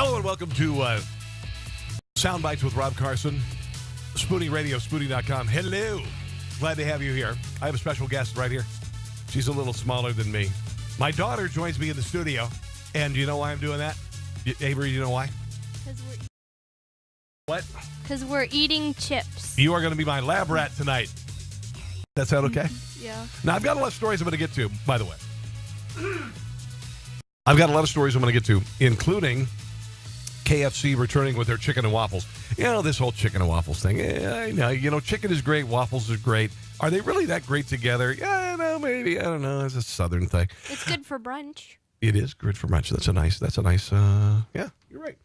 Hello and welcome to Sound Bites with Rob Carson, Spoonie Radio, Spoonie.com. Hello. Glad to have you here. I have a special guest right here. She's a little smaller than me. My daughter joins me in the studio. And do you know why I'm doing that? Avery, you know why? Because we're eating chips. You are going to be my lab rat tonight. That sound okay? Yeah. Now, I've got a lot of stories I'm going to get to, by the way. I've got a lot of stories I'm going to get to, including KFC returning with their chicken and waffles. You know, this whole chicken and waffles thing. I know. You know, chicken is great. Waffles are great. Are they really that great together? Yeah, I know, maybe. I don't know. It's a Southern thing. It's good for brunch. It is good for brunch. That's a nice, yeah, you're right.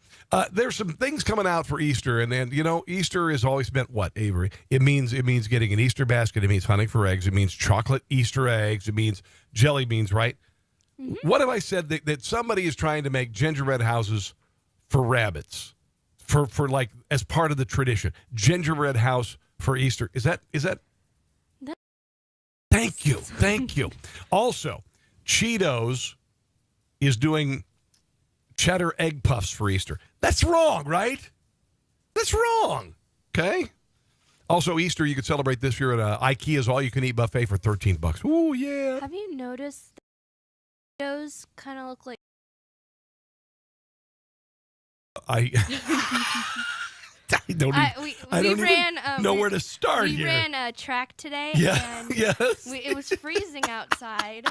There's some things coming out for Easter, and then, you know, Easter has always meant what, Avery? It means getting an Easter basket. It means hunting for eggs. It means chocolate Easter eggs. It means jelly beans, right? Mm-hmm. What have I said that somebody is trying to make gingerbread houses for rabbits, for like as part of the tradition? Gingerbread house for Easter. Is that? Thank you. Also, Cheetos is doing cheddar egg puffs for Easter. That's wrong, right? That's wrong. Okay. Also, Easter, you could celebrate this year at IKEA's all-you-can-eat buffet for $13. Ooh, yeah. Have you noticed that Cheetos kind of look like... I don't even know where to start here. We ran a track today. Yeah. And yes. It was freezing outside,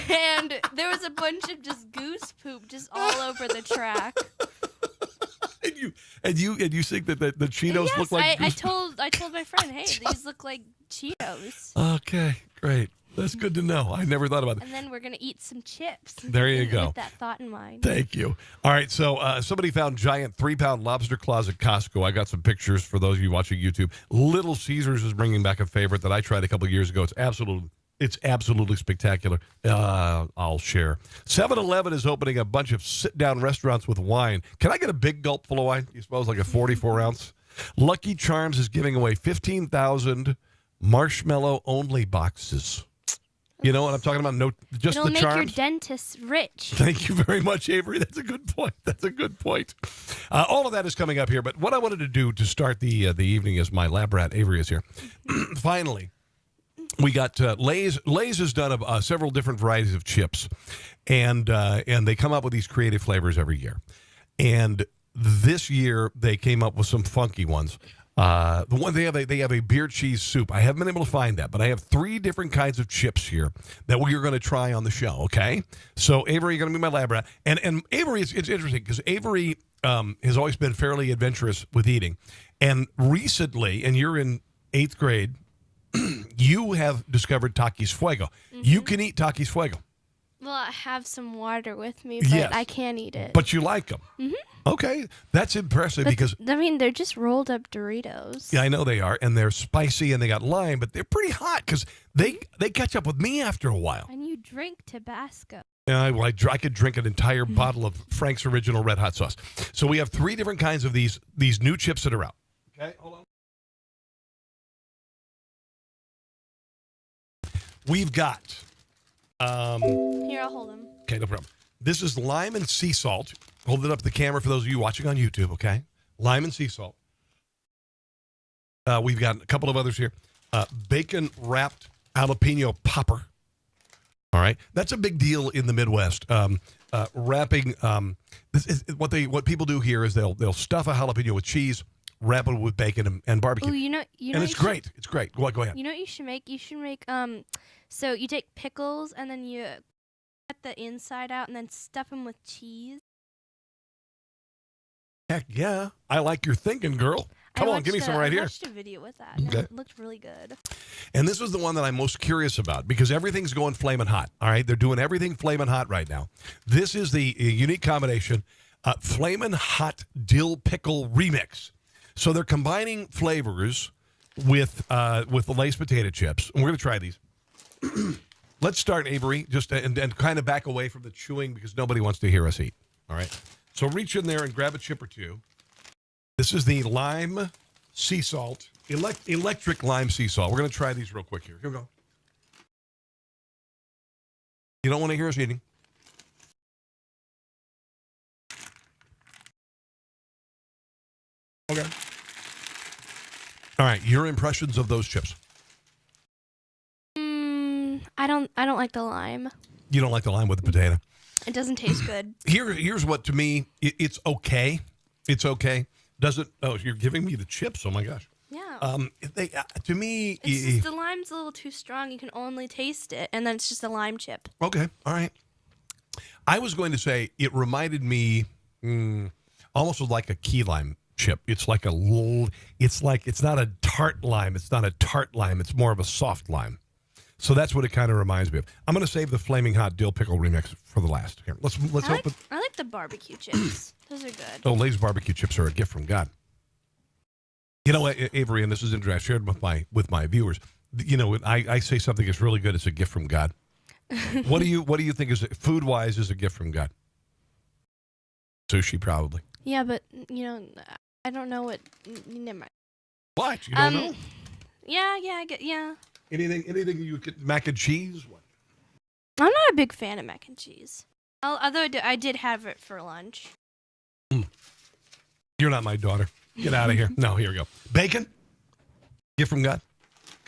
and there was a bunch of just goose poop just all over the track. And you think that the Cheetos yes, look like? I told my friend, hey, these look like Cheetos. Okay, great. That's good to know. I never thought about that. And then we're going to eat some chips. There you go. With that thought in mind. Thank you. All right, so somebody found giant 3-pound lobster claws at Costco. I got some pictures for those of you watching YouTube. Little Cesar's is bringing back a favorite that I tried a couple of years ago. It's absolutely spectacular. I'll share. 7-Eleven is opening a bunch of sit-down restaurants with wine. Can I get a big gulp full of wine? You suppose like a 44-ounce? Lucky Charms is giving away 15,000 marshmallow-only boxes. You know what I'm talking about? No, just It'll the charms. It'll make your dentist rich. Thank you very much, Avery. That's a good point. All of that is coming up here. But what I wanted to do to start the evening is my lab rat, Avery, is here. Finally, we got Lay's. Lay's has done several different varieties of chips, and they come up with these creative flavors every year. And this year they came up with some funky ones. The one they have a beer cheese soup. I haven't been able to find that, but I have 3 different kinds of chips here that we are going to try on the show. Okay, so Avery, you're going to be my lab rat, and Avery, it's interesting because Avery has always been fairly adventurous with eating, and recently, and you're in 8th grade, you have discovered Takis Fuego. Mm-hmm. You can eat Takis Fuego. Well, I have some water with me, but yes. I can't eat it. But you like them. Mm-hmm. Okay, that's impressive because... I mean, they're just rolled up Doritos. Yeah, I know they are, and they're spicy, and they got lime, but they're pretty hot because they catch up with me after a while. And you drink Tabasco. Yeah, I could drink an entire bottle of Frank's Original Red Hot Sauce. So we have 3 different kinds of these new chips that are out. Okay, hold on. We've got... Here, I'll hold them. Okay, no problem. This is lime and sea salt. Hold it up to the camera for those of you watching on YouTube, okay? Lime and sea salt. We've got a couple of others here. Bacon-wrapped jalapeno popper. All right? That's a big deal in the Midwest. Wrapping, this is what people do here is they'll stuff a jalapeno with cheese, wrap it with bacon and barbecue. Ooh, you know, and it's great. It's great. Go ahead. You know what you should make? You should make, so you take pickles and then you cut the inside out and then stuff them with cheese. Heck yeah. I like your thinking, girl. Come on, give me some right here. I watched a video with that. Okay. It looked really good. And this was the one that I'm most curious about because everything's going flaming hot. All right? They're doing everything flaming hot right now. This is the unique combination, flaming hot dill pickle remix. So they're combining flavors with the Lay's potato chips. And we're going to try these. Let's start, Avery, just and kind of back away from the chewing because nobody wants to hear us eat. All right? So reach in there and grab a chip or two. This is the lime sea salt, electric lime sea salt. We're going to try these real quick here. Here we go. You don't want to hear us eating. All right, your impressions of those chips. I don't like the lime. You don't like the lime with the potato. It doesn't taste good. Here's what, to me, it's okay. It's okay. Doesn't, oh, you're giving me the chips. Oh, my gosh. Yeah. To me. It's just the lime's a little too strong. You can only taste it, and then it's just a lime chip. Okay. All right. I was going to say it reminded me almost like a key lime chip. It's like it's not a tart lime. It's not a tart lime. It's more of a soft lime. So that's what it kind of reminds me of. I'm going to save the Flaming Hot Dill Pickle Remix for the last. Here, let's open. I like the barbecue chips. Those are good. Oh, Lay's barbecue chips are a gift from God. You know what, Avery, and this is interesting. I shared with my viewers. You know, I say something is really good. It's a gift from God. What do you think is food wise is a gift from God? Sushi, probably. Yeah, but I don't know what. Never mind. What? You don't know? Yeah, I get. Yeah. Anything you could mac and cheese? What? I'm not a big fan of mac and cheese. Although I did have it for lunch. You're not my daughter. Get out of here. No, here we go. Bacon? Gift from God?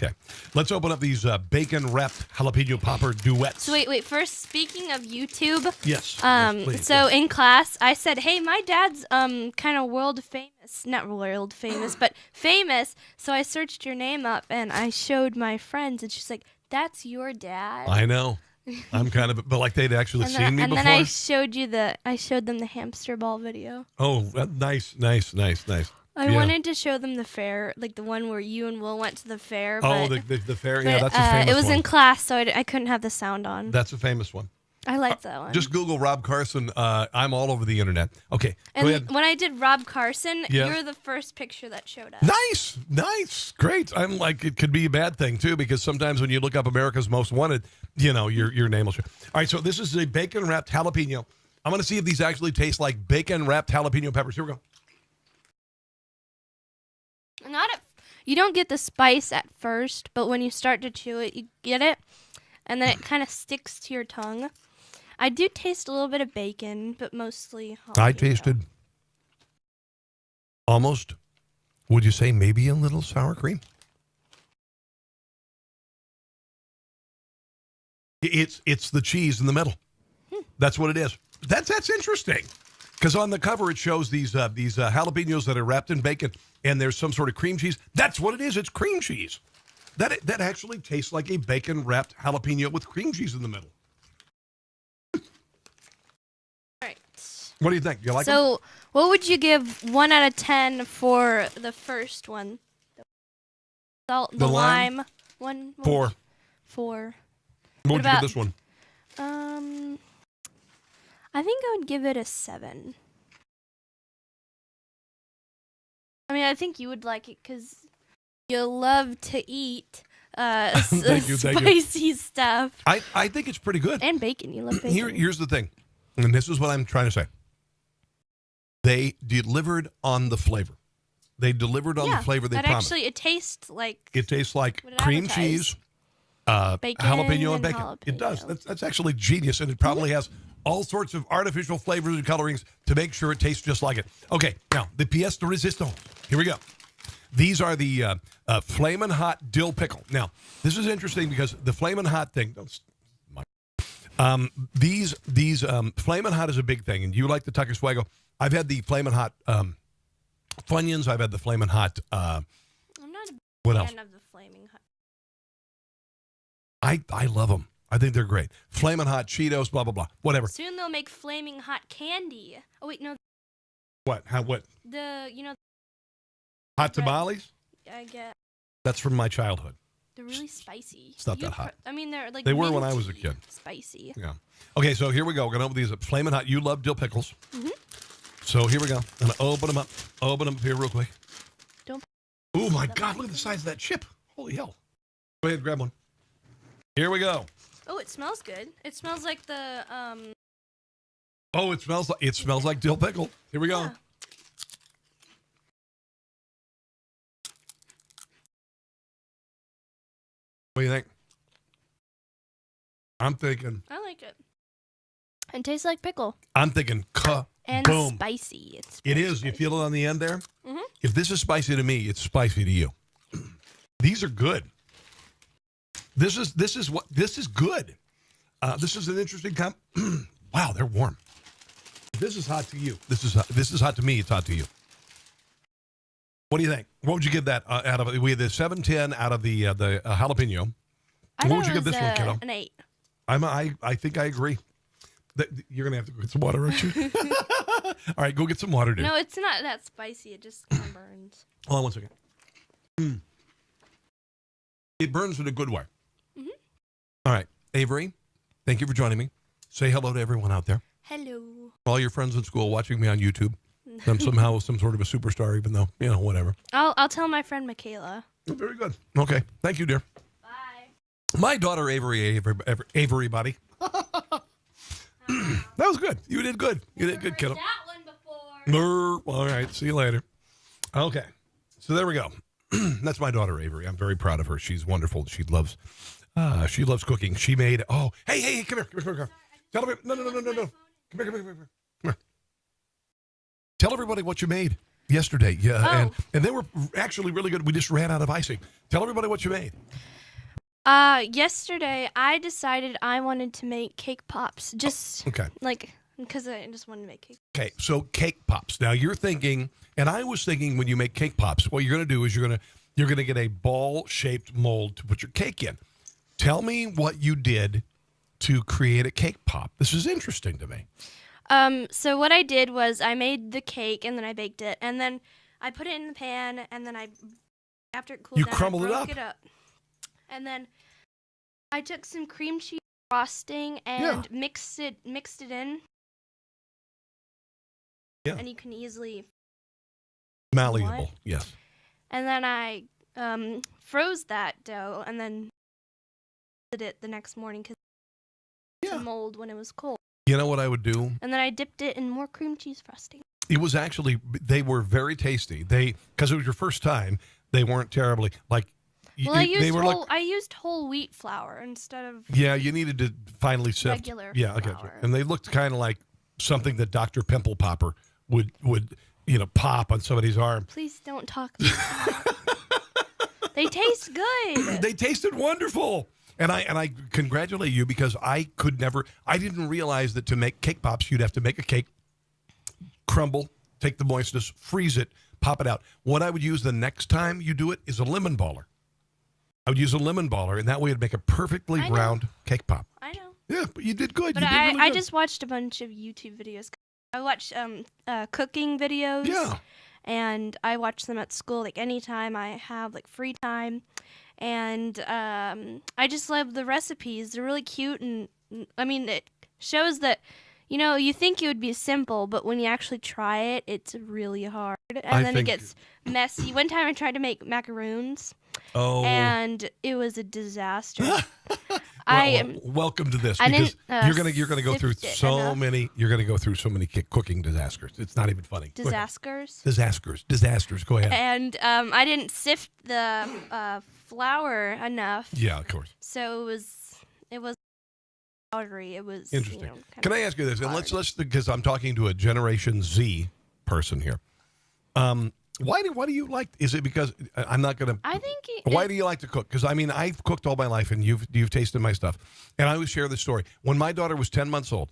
Okay. Let's open up these bacon-wrapped jalapeno popper duets. So wait. First, speaking of YouTube. Yes. Please, so in class, I said, hey, my dad's kind of world famous. Not world famous, but famous. So I searched your name up, and I showed my friends, and she's like, that's your dad? I know. I'm kind of, but like they'd actually seen me before. And then I showed them the hamster ball video. Oh, nice. I wanted to show them the fair, like the one where you and Will went to the fair. Oh, but, the fair? Yeah, that's a famous one. It was in class, so I couldn't have the sound on. That's a famous one. I like that one. Just Google Rob Carson. I'm all over the internet. Okay, and go ahead. When I did Rob Carson, Yeah. you're the first picture that showed up. Nice, great. I'm like, it could be a bad thing too, because sometimes when you look up America's Most Wanted, your name will show. All right, so this is a bacon wrapped jalapeno. I'm going to see if these actually taste like bacon wrapped jalapeno peppers. Here we go. You don't get the spice at first, but when you start to chew it, you get it, and then it kind of sticks to your tongue. I do taste a little bit of bacon, but mostly jalapeno. I tasted almost, would you say maybe a little sour cream? It's the cheese in the middle. That's what it is. That's interesting. Because on the cover it shows these jalapenos that are wrapped in bacon, and there's some sort of cream cheese. That's what it is. It's cream cheese. That actually tastes like a bacon wrapped jalapeno with cream cheese in the middle. All right. What do you think? You like them? So, what would you give 1 out of 10 for the first one? The lime one. 4. 4. What would you give this one? I think I would give it a 7. I mean, I think you would like it because you love to eat spicy stuff. I think it's pretty good. And bacon. You love bacon. Here's the thing, and this is what I'm trying to say. They delivered on the flavor. They delivered on the flavor they promised. Actually, it tastes like cream cheese, bacon, jalapeno, and bacon. Jalapeno. It does. That's actually genius, and it probably has all sorts of artificial flavors and colorings to make sure it tastes just like it. Okay, now, the pièce de résistance. Here we go. These are the Flamin' Hot Dill Pickle. Now, this is interesting because the Flamin' Hot thing, these Flamin' Hot is a big thing, and you like the Tucker Swago. I've had the Flamin' Hot Funyuns. I've had the Flamin' Hot. I'm not a fan of the Flaming Hot. I love them. I think they're great. Flamin' Hot Cheetos, blah, blah, blah. Whatever. Soon they'll make Flaming Hot candy. Oh, wait, no. What? What? Hot tamales? I get. That's from my childhood. They're really spicy. It's not that hot. I mean, they're like. They were when I was a kid. Spicy. Yeah. Okay, so here we go. We're going to open these up. Flamin' Hot. You love dill pickles. Mm-hmm. So here we go. I'm going to open them up. Open them up here real quick. Don't. Oh, my God. Look at the size of that chip. Holy hell. Go ahead, grab one. Here we go. Oh, it smells good. It smells like the Oh, it smells like dill pickle. Here we go. Yeah. What do you think? I'm thinking. I like it. It tastes like pickle. I'm thinking and boom. Spicy. It is. You feel it on the end there? Mm-hmm. If this is spicy to me, it's spicy to you. These are good. This is good. This is an interesting time. Wow, they're warm. This is hot to you. This is hot to me. It's hot to you. What do you think? What would you give that out of? We had the 710 out of the jalapeno. What would you give this one, kiddo? An 8. I think I agree. You're gonna have to go get some water, aren't you? All right, go get some water, dude. No, it's not that spicy. It just kind of burns. Hold on one second. It burns in a good way. Mm-hmm. All right, Avery, thank you for joining me. Say hello to everyone out there. Hello. All your friends in school watching me on YouTube. I'm somehow some sort of a superstar, even though, whatever. I'll tell my friend Michaela. Oh, very good. Okay, thank you, dear. Bye. My daughter, Avery buddy. That was good. You did good. You did good, kiddo. That one before. All right, see you later. Okay, so there we go. That's my daughter, Avery. I'm very proud of her. She's wonderful. She loves cooking. She made. Oh, hey, come here. Tell me. No. Come here. Tell everybody what you made yesterday. Yeah, and they were actually really good. We just ran out of icing. Tell everybody what you made. Yesterday I decided I wanted to make cake pops. Just okay. Because I just wanted to make cake. Okay, so cake pops. Now you're thinking, and I was thinking, when you make cake pops, what you're going to do is you're going to get a ball-shaped mold to put your cake in. Tell me what you did to create a cake pop. This is interesting to me. So what I did was I made the cake and then I baked it and then I put it in the pan and then after it cooled down, crumbled I broke it up. And then I took some cream cheese frosting and mixed it in. Yeah. And you can easily malleable. Yes. And then I froze that dough and then did it the next morning because the mold when it was cold. You know what I would do? And then I dipped it in more cream cheese frosting. It was actually, they were very tasty. Because it was your first time, they weren't terribly, Well, I used whole wheat flour instead of you needed to finally sift. Regular flour. Okay. And they looked kind of like something that Dr. Pimple Popper would pop on somebody's arm. Please don't talk about that. They taste good. They tasted wonderful. And I congratulate you because I didn't realize that to make cake pops, you'd have to make a cake, crumble, take the moistness, freeze it, pop it out. What I would use the next time you do it is a lemon baller. I would use a lemon baller, and that way it'd make a perfectly round cake pop. I know. Yeah, but you did good. But I just watched a bunch of YouTube videos. I watched cooking videos. Yeah. And I watch them at school, anytime I have free time. And I just love the recipes. They're really cute, and it shows that you think it would be simple, but when you actually try it, it's really hard. And then it gets messy. One time I tried to make macaroons. Oh. And it was a disaster. Welcome to this because you're gonna go through so many. You're gonna go through so many cooking disasters. It's not even funny. Disasters. Go ahead. And I didn't sift the flour enough. Yeah, of course. So it was powdery. It was interesting. Can I ask you this? And let's because I'm talking to a Generation Z person here. Why do you like? Is it because I'm not gonna? I think. Why do you like to cook? Because I've cooked all my life, and you've tasted my stuff, and I always share this story. When my daughter was 10 months old,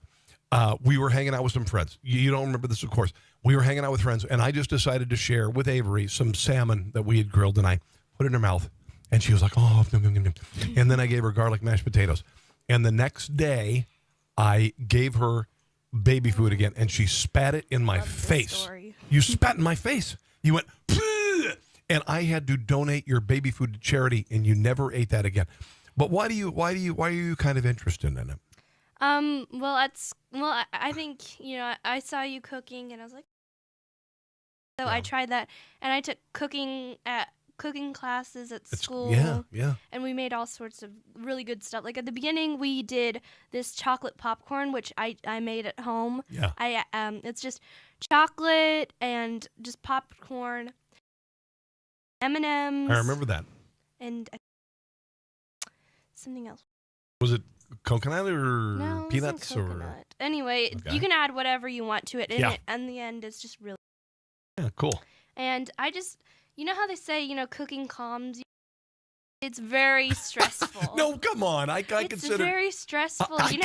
we were hanging out with some friends. You don't remember this, of course. We were hanging out with friends, and I just decided to share with Avery some salmon that we had grilled, and I put it in her mouth, and she was like, "Oh," and then I gave her garlic mashed potatoes, and the next day, I gave her baby food again, and she spat it in my face. You spat in my face. You went, "Pfft," and I had to donate your baby food to charity, and you never ate that again. But why are you kind of interested in it? I think I saw you cooking, and I was like, so I tried that, and I took cooking classes at school. Yeah. And we made all sorts of really good stuff. At the beginning, we did this chocolate popcorn, which I made at home. Yeah. It's just chocolate and just popcorn, M&Ms. I remember that. And something else. Was it coconut or no, peanuts or? Coconut. Anyway, you can add whatever you want to it, and in the end, it's just really. Yeah, cool. And I just, how they say, cooking calms you. It's very stressful. No, come on. I It's consider. very stressful. I You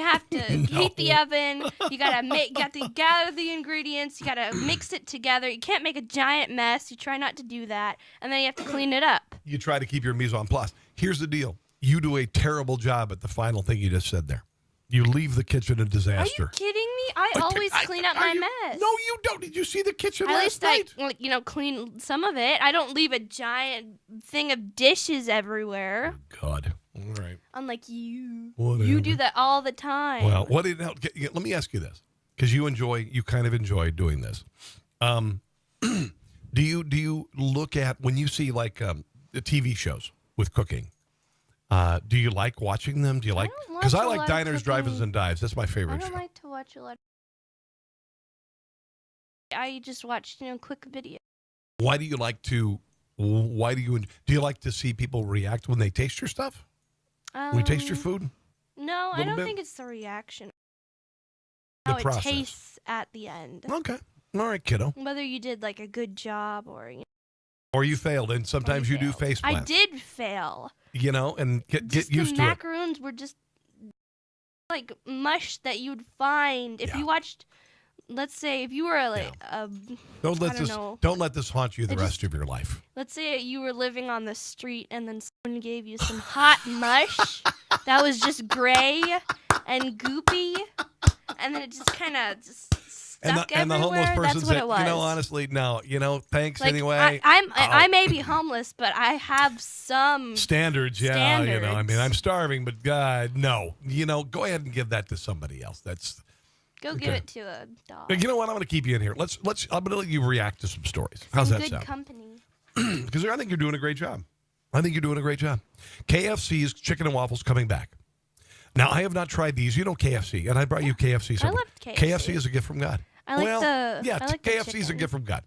have to heat the oven. You got to gather the ingredients. You got to mix it together. You can't make a giant mess. You try not to do that, and then you have to clean it up. You try to keep your mise en place. Here's the deal. You do a terrible job at the final thing you just said there. You leave the kitchen a disaster. Are you kidding me? I always clean up my mess. No, you don't. Did you see the kitchen At last least night? I, clean some of it. I don't leave a giant thing of dishes everywhere. God. All right. Unlike you. Whatever. You do that all the time. Well, let me ask you this, because you kind of enjoy doing this. Do you look at, when you see like the TV shows with cooking? Do you like watching them? Do you like? Because I like Diners, Drive-ins, and Dives. That's my favorite show. I don't like to watch a lot. I just watch quick videos. Why do you like to? Why do you like to see people react when they taste your stuff? When you taste your food? No, I don't think it's the reaction. The How it process. tastes at the end. Okay. All right, kiddo. Whether you did like a good job or Or you failed, and sometimes you do face plants. I did fail. And get used the to it. macaroons were just like mush that you'd find if you watched. Let's say if you were Don't let this haunt you the rest of your life. Let's say you were living on the street and then someone gave you some hot mush that was just gray and goopy, and then it just kind of stuck everywhere. And the homeless person That's what said, it was. honestly, no. Thanks anyway. I may be homeless, but I have some standards. Yeah, standards. I'm starving, but God, no. Go ahead and give that to somebody else. Go give it to a dog. You know what? I'm going to keep you in here. I'm going to let you react to some stories. How's that good sound? company. Because I think you're doing a great job. KFC's chicken and waffles coming back. Now, I have not tried these. You know KFC, and I brought you KFC. I love KFC. KFC is a gift from God. KFC is a gift from God.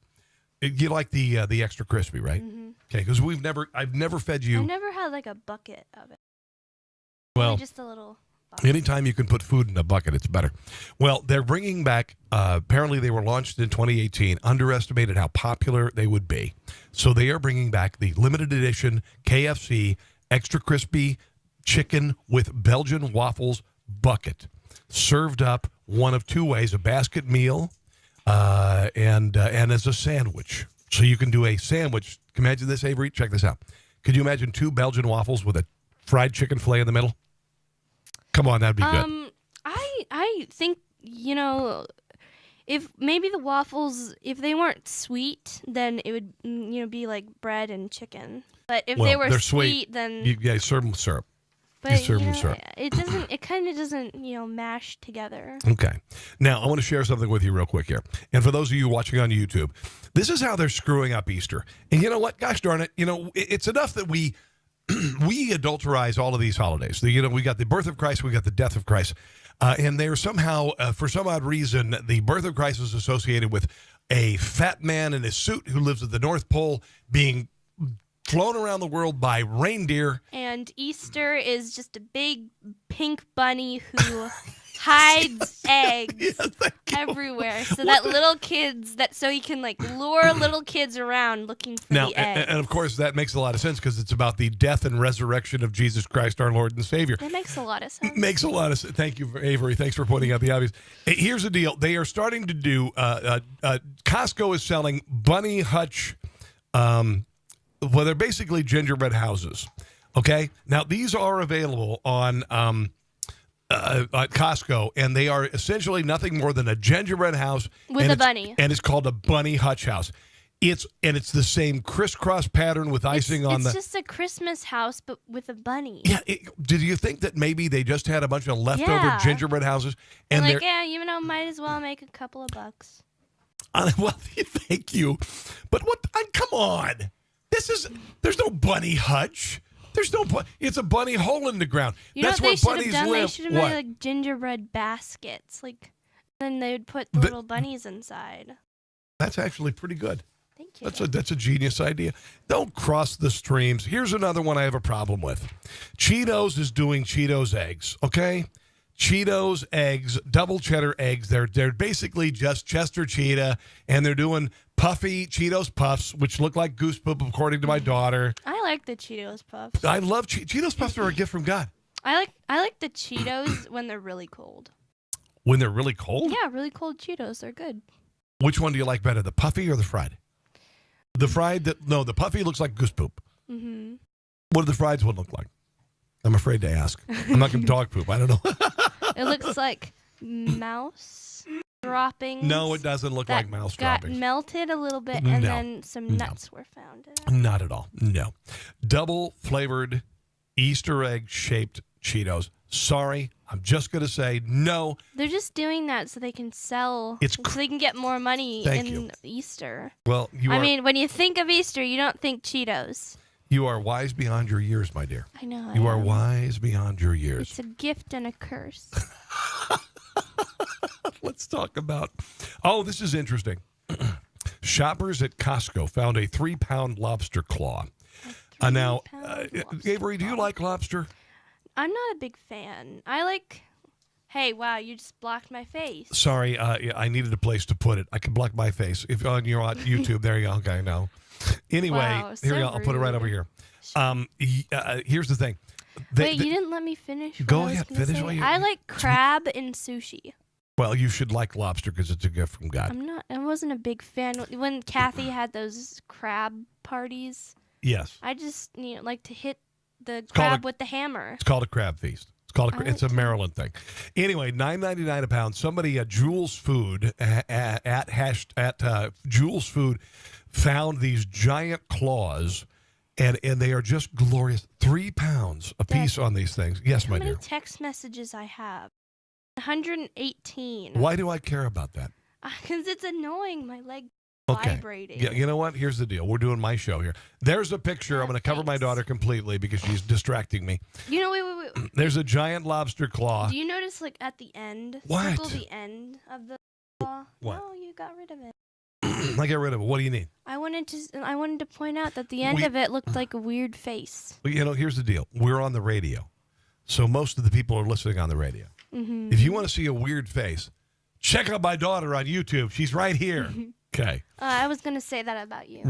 You like the extra crispy, right? Mm-hmm. Okay, because I've never fed you. I've never had like a bucket of it. Well, Only just a little. Anytime you can put food in a bucket, it's better. Well, they're bringing back, apparently they were launched in 2018, underestimated how popular they would be. So they are bringing back the limited edition KFC extra crispy chicken with Belgian waffles bucket. Served up one of two ways, a basket meal and as a sandwich. So you can do a sandwich. Imagine this, Avery. Check this out. Could you imagine two Belgian waffles with a fried chicken fillet in the middle? Come on, that'd be good. I think, if maybe the waffles, if they weren't sweet, then it would, be like bread and chicken. But if they were sweet, then you serve them with syrup. But you serve them with syrup. It kind of doesn't, mash together. Okay. Now, I want to share something with you real quick here. And for those of you watching on YouTube, this is how they're screwing up Easter. And you know what? Gosh darn it. It's enough that we adulterize all of these holidays. We got the birth of Christ, we got the death of Christ, and they're somehow, for some odd reason, the birth of Christ is associated with a fat man in a suit who lives at the North Pole being flown around the world by reindeer. And Easter is just a big pink bunny who hides eggs everywhere, so so he can lure little kids around looking for the eggs. And of course that makes a lot of sense because it's about the death and resurrection of Jesus Christ, our Lord and Savior. That makes a lot of sense. Makes a lot of sense. Thank you, Avery. Thanks for pointing out the obvious. Here's the deal: they are starting to do. Costco is selling bunny hutch. They're basically gingerbread houses. Okay, now these are available on at Costco, and they are essentially nothing more than a gingerbread house with a bunny, and it's called a bunny hutch house. It's the same crisscross pattern with icing on the. It's just a Christmas house, but with a bunny. Yeah. Did you think that maybe they just had a bunch of leftover gingerbread houses, and they're might as well make a couple of bucks. Well, thank you, but what? Come on, there's no bunny hutch. There's no it's a bunny hole in the ground. That's where bunnies live. They should have made gingerbread baskets, then they would put little bunnies inside. That's actually pretty good. Thank you. That's a genius idea. Don't cross the streams. Here's another one I have a problem with. Cheetos is doing Cheetos eggs. Okay, Cheetos eggs, double cheddar eggs. They're basically just Chester Cheetah, and they're doing puffy Cheetos Puffs, which look like goose poop, according to my daughter. I like the Cheetos Puffs. I love Cheetos Puffs are a gift from God. I like the Cheetos when they're really cold. When they're really cold? Yeah, really cold Cheetos. They're good. Which one do you like better, the puffy or the fried? The puffy looks like goose poop. Mm-hmm. What do the fried one look like? I'm afraid to ask. I'm not going to dog poop. I don't know. It looks like mouse droppings. No, it doesn't look like mouse droppings. Got melted a little bit, and then some nuts were found in it. Not at all. No. Double flavored Easter egg shaped Cheetos. Sorry, I'm just going to say no. They're just doing that so they can sell, so they can get more money in Easter. Well, I mean, when you think of Easter, you don't think Cheetos. You are wise beyond your years, my dear. I know. You are wise beyond your years. It's a gift and a curse. Let's talk about... Oh, this is interesting. Shoppers at Costco found a 3-pound lobster claw. Now, Avery, do you like lobster? I'm not a big fan. I like... Hey, wow, you just blocked my face. Sorry, I needed a place to put it. I can block my face. If you're on YouTube, there you go. Okay, no. Anyway, wow, here we go. I'll put it right over here. Here's the thing. Wait, you didn't let me finish. Go ahead, finish. I like crab in sushi. Well, you should like lobster because it's a gift from God. I wasn't a big fan when Kathy had those crab parties. Yes. I just like to hit the crab with the hammer. It's called a crab feast. It's a Maryland thing. Anyway, $9.99 a pound. Somebody at Jules Food at Jules Food found these giant claws, and they are just glorious. 3 pounds a piece on these things. Yes, my dear. How many text messages I have? 118. Why do I care about that? Because it's annoying. My leg okay. vibrating. Yeah, you know what? Here's the deal. We're doing my show here. There's a picture. I'm going to cover my daughter completely because she's distracting me. Wait. There's a giant lobster claw. Do you notice, at the end? What? Circle the end of the claw. What? No, you got rid of it. I got rid of it. What do you need? I wanted to point out that the end of it looked like a weird face. Well, here's the deal. We're on the radio, so most of the people are listening on the radio. Mm-hmm. If you want to see a weird face, check out my daughter on YouTube. She's right here. Okay. I was going to say that about you.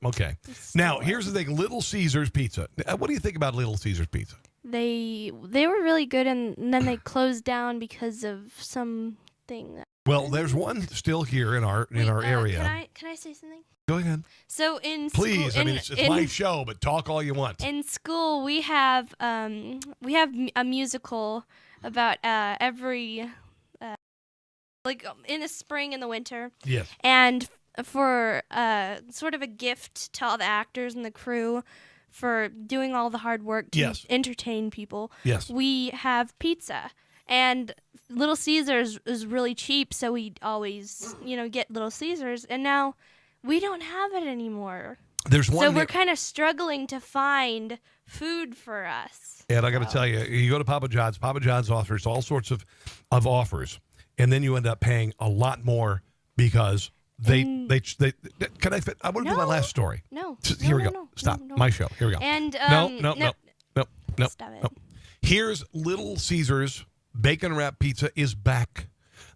Okay. Now, here's the thing. Little Caesar's Pizza. What do you think about Little Caesar's Pizza? They were really good, and then they closed down because of something. Well, there's one still here in our area. Can I say something? Go ahead. So in please, school, it's my show, but talk all you want. In school, we have a musical about every in the spring and the winter. Yes. And for sort of a gift to all the actors and the crew for doing all the hard work to entertain people. Yes. We have pizza. And Little Caesars is really cheap, so we always, get Little Caesars. And now we don't have it anymore. There's one. So we're kind of struggling to find food for us. And I got to tell you, you go to Papa John's. Papa John's offers all sorts of offers, and then you end up paying a lot more because they can I fit? I want to do my last story. No. Here we go. No, Stop. no. My show. Here we go. And No. Stop it. No. Here's Little Caesars Bacon Wrap Pizza is back.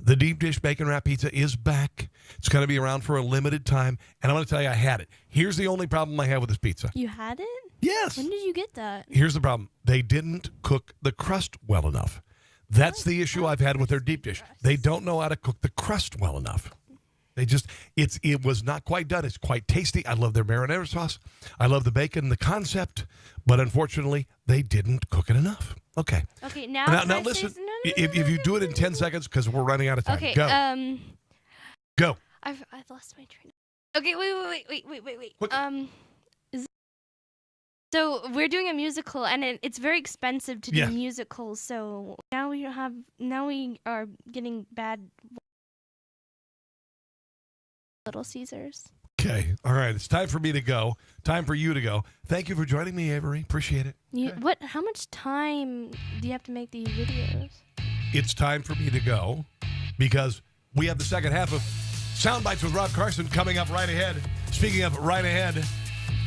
The deep dish bacon wrap pizza is back. It's going to be around for a limited time, and I'm going to tell you, I had it. Here's the only problem I have with this pizza. You had it? Yes. When did you get that? Here's the problem. They didn't cook the crust well enough. That's the issue I've had with their deep dish. They don't know how to cook the crust well enough. It was not quite done. It's quite tasty. I love their marinara sauce. I love the bacon, the concept, but unfortunately, they didn't cook it enough. Okay. Okay, now listen. If you do it in 10 seconds, because we're running out of time. Okay. Go. Go. I've lost my train. Okay, wait. So we're doing a musical, and it's very expensive to do musicals. So now we are getting bad Little Caesars. Okay. All right. It's time for me to go. Time for you to go. Thank you for joining me, Avery. Appreciate it. How much time do you have to make these videos? It's time for me to go because we have the second half of Soundbites with Rob Carson coming up right ahead. Speaking of right ahead,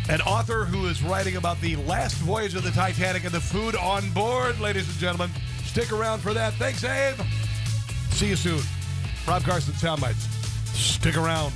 an author who is writing about the last voyage of the Titanic and the food on board, ladies and gentlemen. Stick around for that. Thanks, Abe. See you soon. Rob Carson, Soundbites. Stick around.